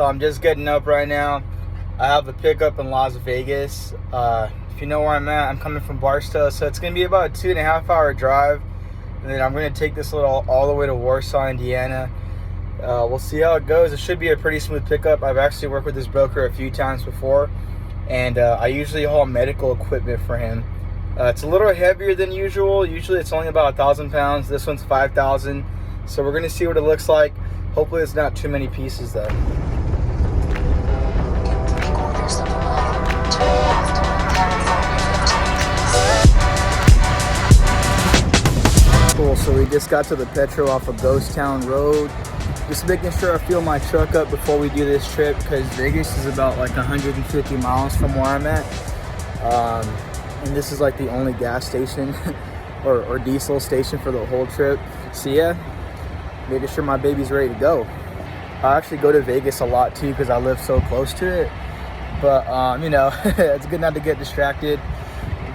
So I'm just getting up right now. I have a pickup in Las Vegas. If you know where I'm at, I'm coming from Barstow, so it's gonna be about a 2.5 hour drive, and then I'm gonna take this little all the way to Warsaw, Indiana. We'll see how it goes. It should be a pretty smooth pickup. I've actually worked with this broker a few times before, and I usually haul medical equipment for him. It's a little heavier than usual. Usually it's only about 1,000 pounds. This one's 5,000. So we're gonna see what it looks like. Hopefully it's not too many pieces though. Cool, so we just got to the Petro off of Ghost Town Road. Just making sure I fuel my truck up before we do this trip, because Vegas is about like 150 miles from where I'm at. And this is like the only gas station or diesel station for the whole trip. So yeah, making sure my baby's ready to go. I actually go to Vegas a lot too because I live so close to it. But you know, it's good not to get distracted.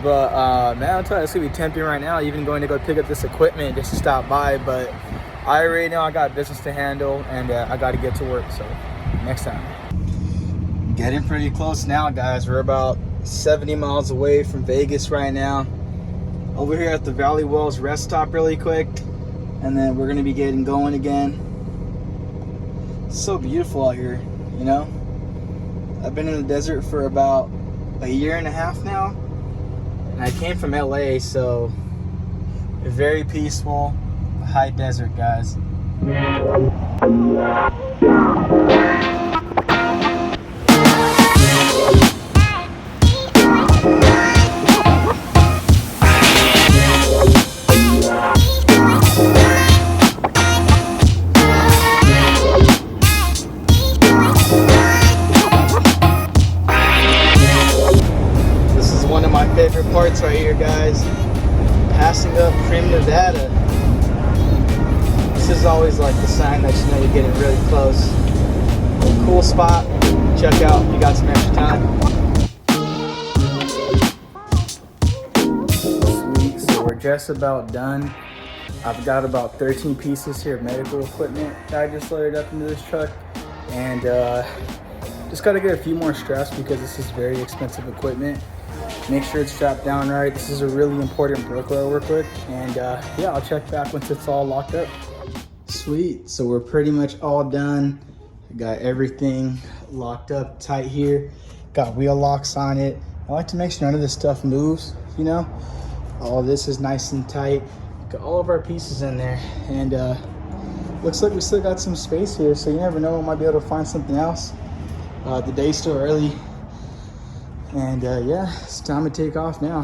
But man, I'll tell you, it's gonna be tempting right now, even going to go pick up this equipment just to stop by. But I already know I got business to handle, and I got to get to work. So next time. Getting pretty close now, guys. We're about 70 miles away from Vegas right now. Over here at the Valley Wells rest stop really quick, and then we're gonna be getting going again. It's so beautiful out here, you know. I've been in the desert for about a year and a half now, and I came from LA, so very peaceful, high desert, guys. Favorite parts right here, guys. Passing up Prim, Nevada. This is always like the sign that you know you're getting really close. Cool spot. Check out if you got some extra time. Sweet, so we're just about done. I've got about 13 pieces here of medical equipment that I just loaded up into this truck, and just got to get a few more straps because this is very expensive equipment. Make sure it's strapped down right. This is a really important broker I work with, and yeah, I'll check back once it's all locked up. Sweet, so we're pretty much all done. I got everything locked up tight here. Got wheel locks on it. I like to make sure none of this stuff moves, you know. All this is nice and tight. Got all of our pieces in there, and looks like we still got some space here, so you never know, we might be able to find something else. The day's still early. And yeah, it's time to take off now.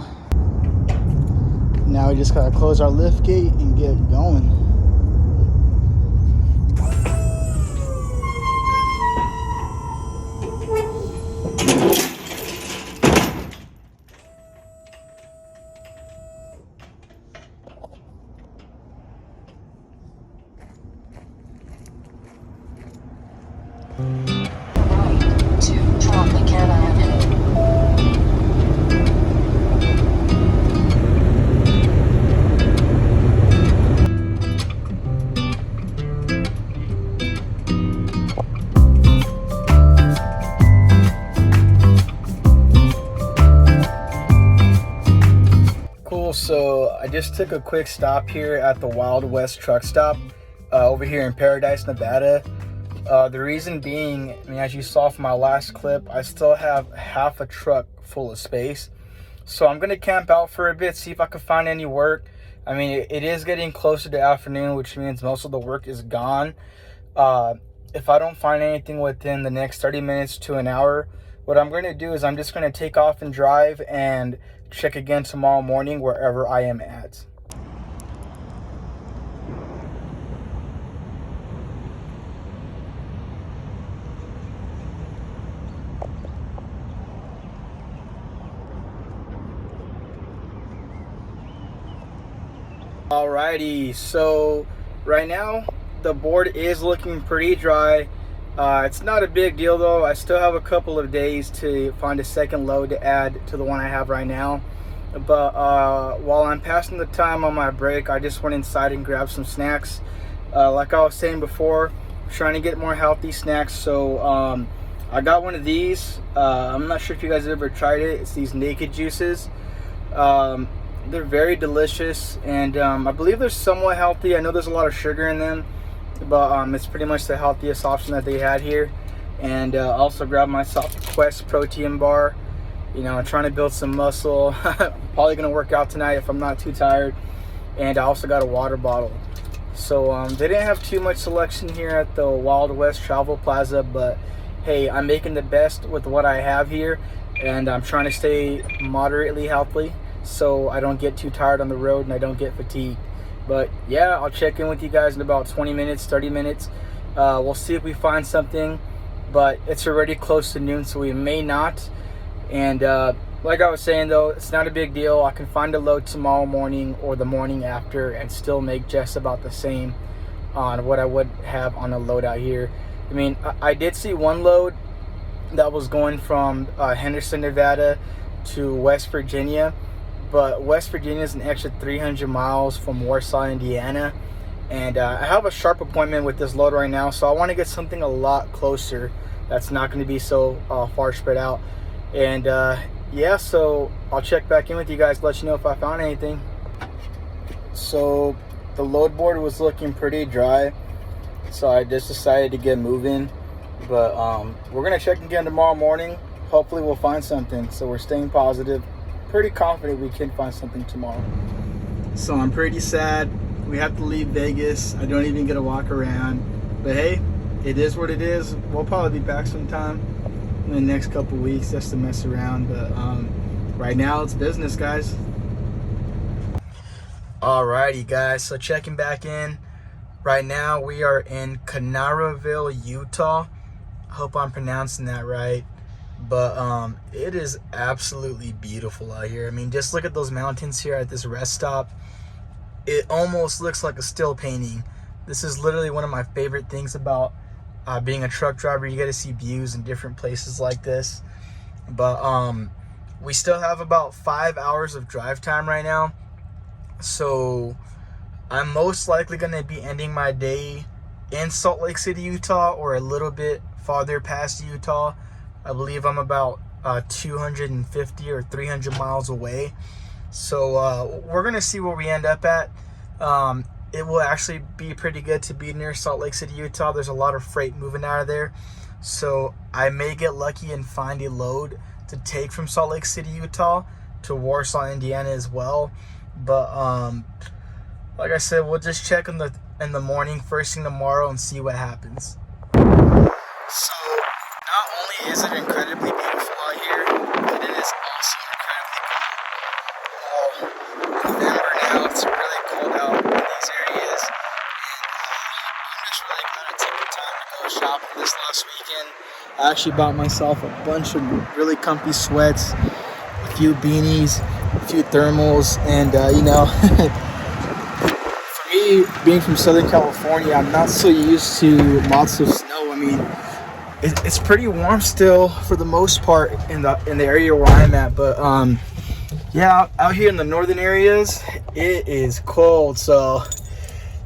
Now we just gotta close our lift gate and get going. So I just took a quick stop here at the Wild West truck stop over here in Paradise, Nevada. The reason being, I mean, as you saw from my last clip, I still have half a truck full of space. So I'm gonna camp out for a bit, see if I can find any work. I mean, it is getting closer to afternoon, which means most of the work is gone. If I don't find anything within the next 30 minutes to an hour, what I'm going to do is I'm just going to take off and drive and check again tomorrow morning wherever I am at. Alrighty, so right now the board is looking pretty dry. It's not a big deal though. I still have a couple of days to find a second load to add to the one I have right now. But while I'm passing the time on my break, I just went inside and grabbed some snacks. Like I was saying before, trying to get more healthy snacks. So I got one of these. I'm not sure if you guys have ever tried it. It's these naked juices. They're very delicious, and I believe they're somewhat healthy. I know there's a lot of sugar in them, but it's pretty much the healthiest option that they had here. And also grabbed myself a Quest protein bar. You know, I'm trying to build some muscle. Probably gonna work out tonight if I'm not too tired. And I also got a water bottle. So they didn't have too much selection here at the Wild West Travel Plaza, but hey, I'm making the best with what I have here, and I'm trying to stay moderately healthy so I don't get too tired on the road and I don't get fatigued. But yeah, I'll check in with you guys in about 20 minutes, 30 minutes. We'll see if we find something, but it's already close to noon, so we may not. And like I was saying though, it's not a big deal. I can find a load tomorrow morning or the morning after and still make just about the same on what I would have on a load out here. I mean, I did see one load that was going from Henderson, Nevada to West Virginia, but West Virginia is an extra 300 miles from Warsaw, Indiana. And I have a sharp appointment with this load right now, so I want to get something a lot closer that's not going to be so far spread out. And yeah, so I'll check back in with you guys, let you know if I found anything. So the load board was looking pretty dry, so I just decided to get moving. But we're gonna check again tomorrow morning. Hopefully we'll find something, so we're staying positive. Pretty confident we can find something tomorrow. So I'm pretty sad we have to leave Vegas. I don't even get to walk around, but hey, it is what it is. We'll probably be back sometime in the next couple weeks just to mess around, but right now it's business, guys. Alrighty guys, so checking back in. Right now we are in Canaraville, Utah. I hope I'm pronouncing that right, but it is absolutely beautiful out here. I mean, just look at those mountains here at this rest stop. It almost looks like a still painting. This is literally one of my favorite things about being a truck driver. You get to see views in different places like this. But we still have about 5 hours of drive time right now, so I'm most likely going to be ending my day in Salt Lake City, Utah, or a little bit farther past Utah. I believe I'm about 250 or 300 miles away. So we're going to see where we end up at. It will actually be pretty good to be near Salt Lake City, Utah. There's a lot of freight moving out of there. So I may get lucky and find a load to take from Salt Lake City, Utah to Warsaw, Indiana as well. But like I said, we'll just check in the morning, first thing tomorrow, and see what happens. So not only is it incredibly beautiful out here, but it is also incredibly cold. November now, it's really cold out in these areas, and I'm just really glad I took the time to go shopping this last weekend. I actually bought myself a bunch of really comfy sweats, a few beanies, a few thermals, and you know, for me, being from Southern California, I'm not so used to lots of snow. I mean, it's pretty warm still for the most part in the area where I'm at, but yeah, out here in the northern areas, it is cold. So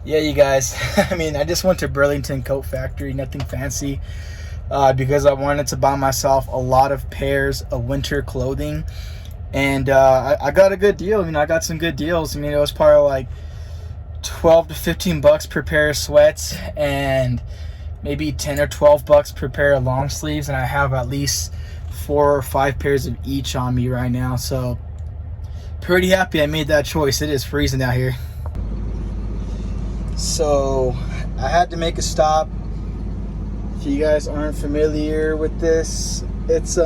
yeah, you guys, I mean, I just went to Burlington Coat Factory, nothing fancy, because I wanted to buy myself a lot of pairs of winter clothing. And I got a good deal. I mean, I got some good deals. I mean, it was probably like 12 to 15 bucks per pair of sweats, and maybe 10 or 12 bucks per pair of long sleeves. And I have at least 4 or 5 pairs of each on me right now. So pretty happy I made that choice. It is freezing out here. So I had to make a stop. If you guys aren't familiar with this, it's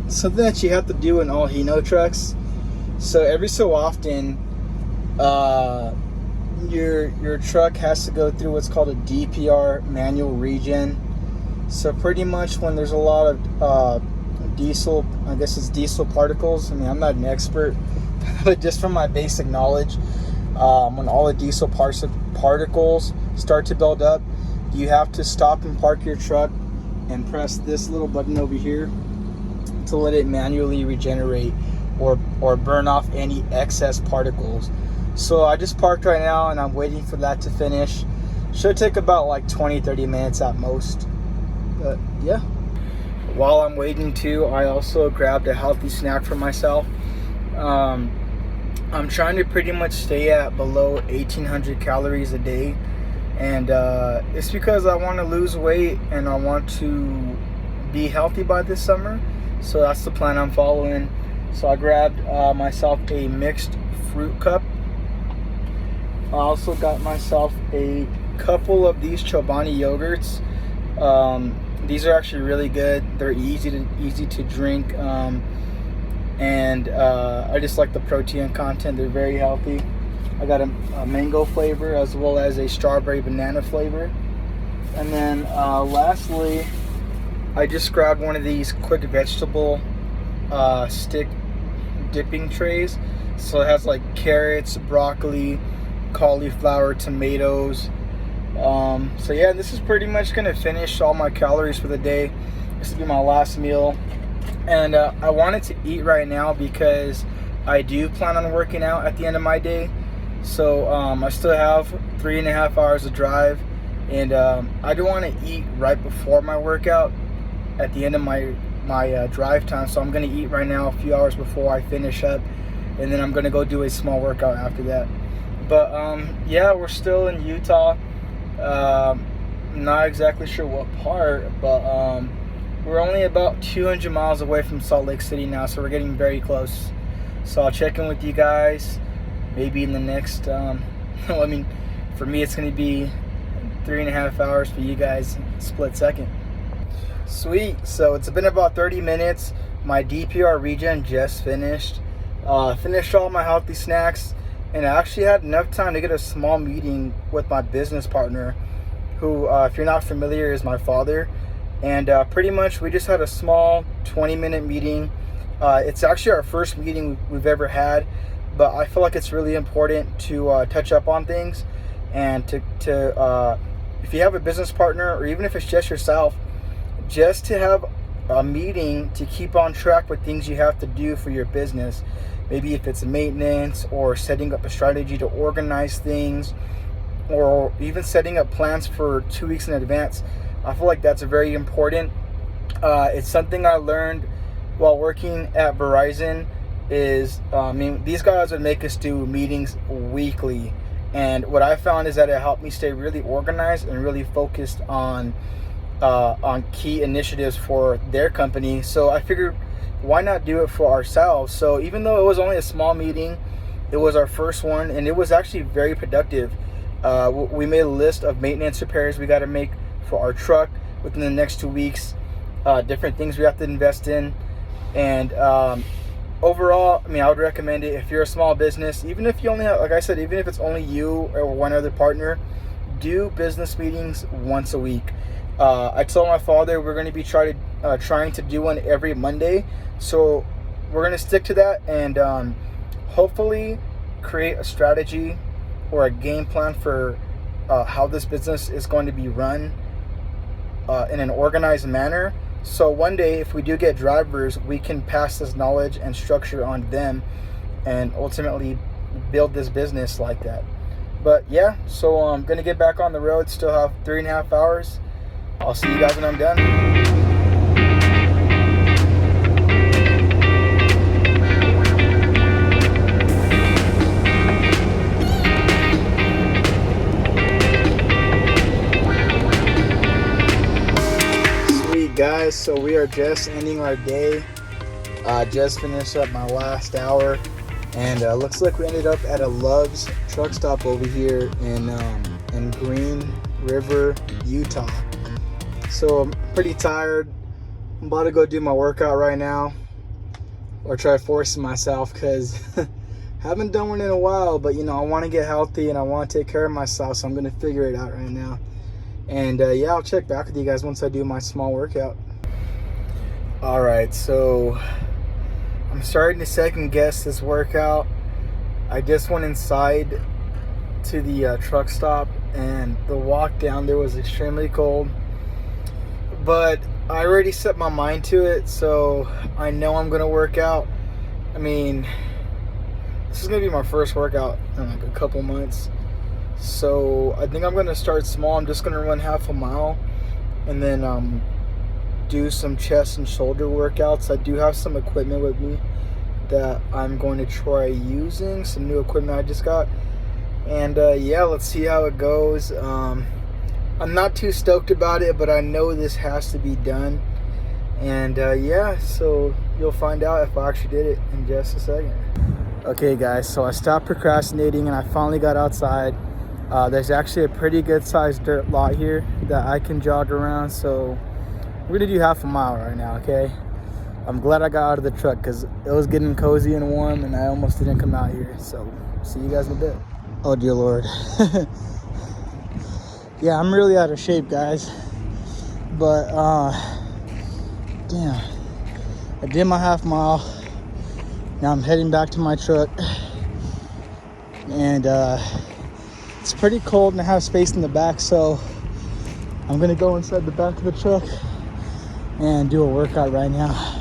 something that you have to do in all Hino trucks. So every so often, your truck has to go through what's called a DPR manual regen. So pretty much when there's a lot of diesel, I guess it's diesel particles. I mean, I'm not an expert, but just from my basic knowledge, when all the diesel particles start to build up, you have to stop and park your truck and press this little button over here to let it manually regenerate or burn off any excess particles. So I just parked right now and I'm waiting for that to finish. Should take about like 20-30 minutes at most. But yeah. While I'm waiting too, I also grabbed a healthy snack for myself. I'm trying to pretty much stay at below 1,800 calories a day. And it's because I want to lose weight and I want to be healthy by this summer. So that's the plan I'm following. So I grabbed myself a mixed fruit cup. I also got myself a couple of these Chobani yogurts. These are actually really good. They're easy to drink, and I just like the protein content. They're very healthy. I got a mango flavor as well as a strawberry banana flavor. And then lastly, I just grabbed one of these quick vegetable stick dipping trays. So it has like carrots, broccoli, cauliflower, tomatoes. So yeah, this is pretty much gonna finish all my calories for the day. This will be my last meal, and I wanted to eat right now because I do plan on working out at the end of my day. So I still have 3.5 hours of drive, and I don't want to eat right before my workout at the end of my drive time. So I'm gonna eat right now a few hours before I finish up, and then I'm gonna go do a small workout after that. But yeah, we're still in Utah. Not exactly sure what part, but we're only about 200 miles away from Salt Lake City now, so we're getting very close. So I'll check in with you guys maybe in the next I mean, for me it's going to be 3.5 hours, for you guys split second. Sweet. So it's been about 30 minutes. My DPR regen just finished. Finished all my healthy snacks. And I actually had enough time to get a small meeting with my business partner, who, if you're not familiar, is my father. And pretty much we just had a small 20-minute meeting. It's actually our first meeting we've ever had, but I feel like it's really important to touch up on things. And to if you have a business partner, or even if it's just yourself, just to have a meeting to keep on track with things you have to do for your business. Maybe if it's maintenance or setting up a strategy to organize things, or even setting up plans for 2 weeks in advance. I feel like that's very important. It's something I learned while working at Verizon. I mean, these guys would make us do meetings weekly. And what I found is that it helped me stay really organized and really focused on key initiatives for their company. So I figured, why not do it for ourselves? So even though it was only a small meeting, it was our first one, and it was actually very productive. We made a list of maintenance repairs we got to make for our truck within the next 2 weeks, different things we have to invest in. And overall, I mean, I would recommend it if you're a small business. Even if you only have, like I said, even if it's only you or one other partner, do business meetings once a week. I told my father we're going to be trying to do one every Monday. So we're going to stick to that, and hopefully create a strategy or a game plan for how this business is going to be run in an organized manner. So one day, if we do get drivers, we can pass this knowledge and structure on them and ultimately build this business like that. But yeah, so I'm going to get back on the road. Still have 3.5 hours. I'll see you guys when I'm done. Guys, so we are just ending our day. Just finished up my last hour, and looks like we ended up at a Love's truck stop over here in Green River, Utah. So I'm pretty tired. I'm about to go do my workout right now, or try forcing myself, because haven't done one in a while. But you know, I want to get healthy and I want to take care of myself, so I'm gonna figure it out right now. And yeah, I'll check back with you guys once I do my small workout. All right, so I'm starting to second guess this workout. I just went inside to the truck stop, and the walk down there was extremely cold. But I already set my mind to it, so I know I'm gonna work out. I mean, this is gonna be my first workout in like a couple months. So I think I'm gonna start small. I'm just gonna run half a mile and then do some chest and shoulder workouts. I do have some equipment with me that I'm going to try using, some new equipment I just got. And yeah, let's see how it goes. I'm not too stoked about it, but I know this has to be done. And yeah, so you'll find out if I actually did it in just a second. Okay guys, so I stopped procrastinating and I finally got outside. There's actually a pretty good sized dirt lot here that I can jog around, so we're gonna do half a mile right now, okay? I'm glad I got out of the truck because it was getting cozy and warm and I almost didn't come out here. So see you guys in a bit. Oh dear Lord. Yeah, I'm really out of shape, guys. But damn, I did my half mile. Now I'm heading back to my truck. And it's pretty cold and I have space in the back, so I'm gonna go inside the back of the truck and do a workout right now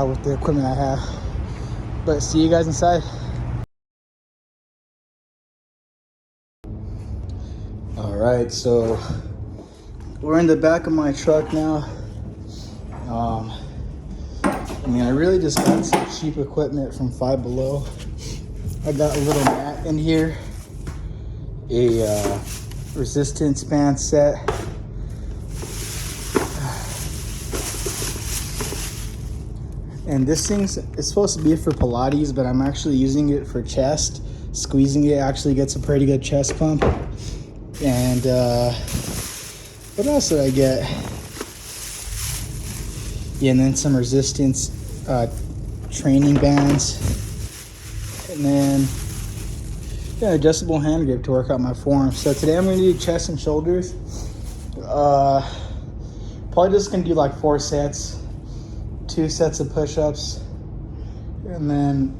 with the equipment I have. But see you guys inside. All right, so we're in the back of my truck now. I mean, I really just got some cheap equipment from Five Below. I got a little mat in here, a resistance band set, and this thing's it's supposed to be for Pilates, but I'm actually using it for chest. Squeezing it actually gets a pretty good chest pump. And what else did I get? Yeah, and then some resistance training bands, and then yeah, adjustable hand grip to work out my forearms. So today I'm gonna do chest and shoulders. Probably just gonna do like 4 sets, 2 sets of push-ups, and then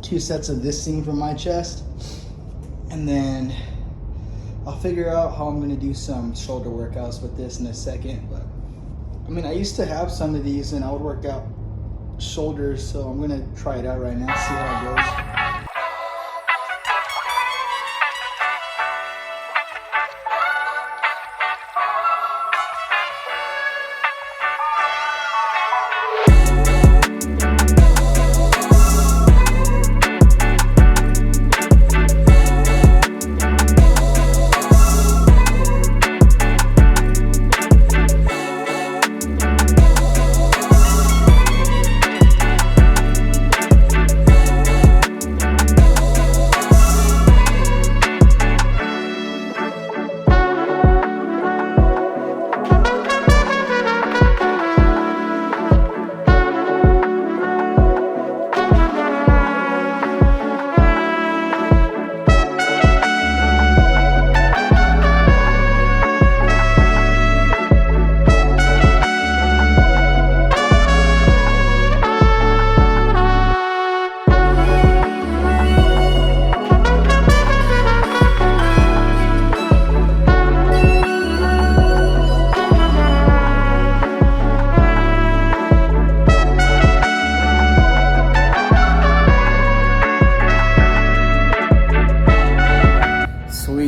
2 sets of this thing for my chest, and then I'll figure out how I'm gonna do some shoulder workouts with this in a second. But I mean, I used to have some of these and I would work out shoulders, so I'm gonna try it out right now, see how it goes.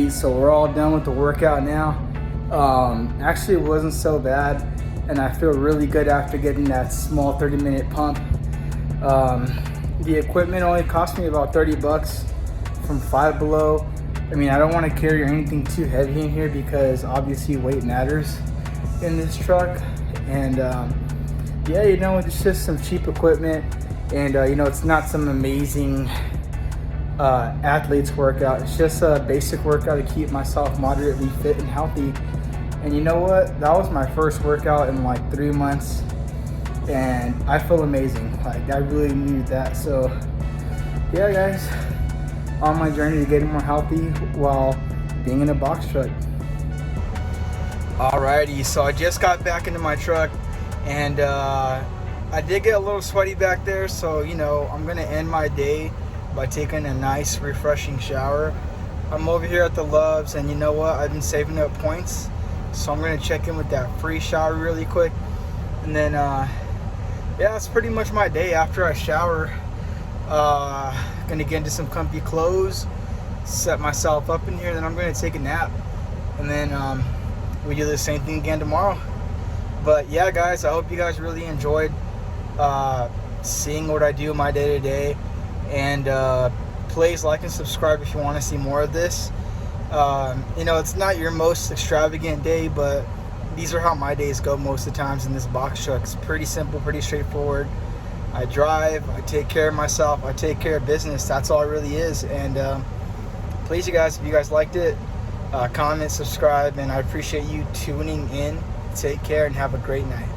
So we're all done with the workout now. Actually, it wasn't so bad, and I feel really good after getting that small 30-minute pump. The equipment only cost me about 30 bucks from Five Below. I mean, I don't want to carry anything too heavy in here because obviously weight matters in this truck. And yeah, you know, it's just some cheap equipment, and you know, it's not some amazing athlete's workout. It's just a basic workout to keep myself moderately fit and healthy. And you know what, that was my first workout in like 3 months and I feel amazing. Like, I really needed that. So yeah guys, on my journey to getting more healthy while being in a box truck. Alrighty, so I just got back into my truck and I did get a little sweaty back there, so you know, I'm gonna end my day by taking a nice refreshing shower. I'm over here at the Loves, and you know what, I've been saving up points, so I'm gonna check in with that free shower really quick. And then yeah, that's pretty much my day after I shower. Gonna get into some comfy clothes set myself up in here, then I'm going to take a nap, and then we do the same thing again tomorrow. But yeah, guys, I hope you guys really enjoyed seeing what I do my day to day, and please like and subscribe if you want to see more of this. You know, it's not your most extravagant day, but these are how my days go most of the times in this box truck. It's pretty simple, pretty straightforward. I drive, I take care of myself, I take care of business. That's all it really is. And please, you guys, if you guys liked it, comment, subscribe, and I appreciate you tuning in. Take care and have a great night.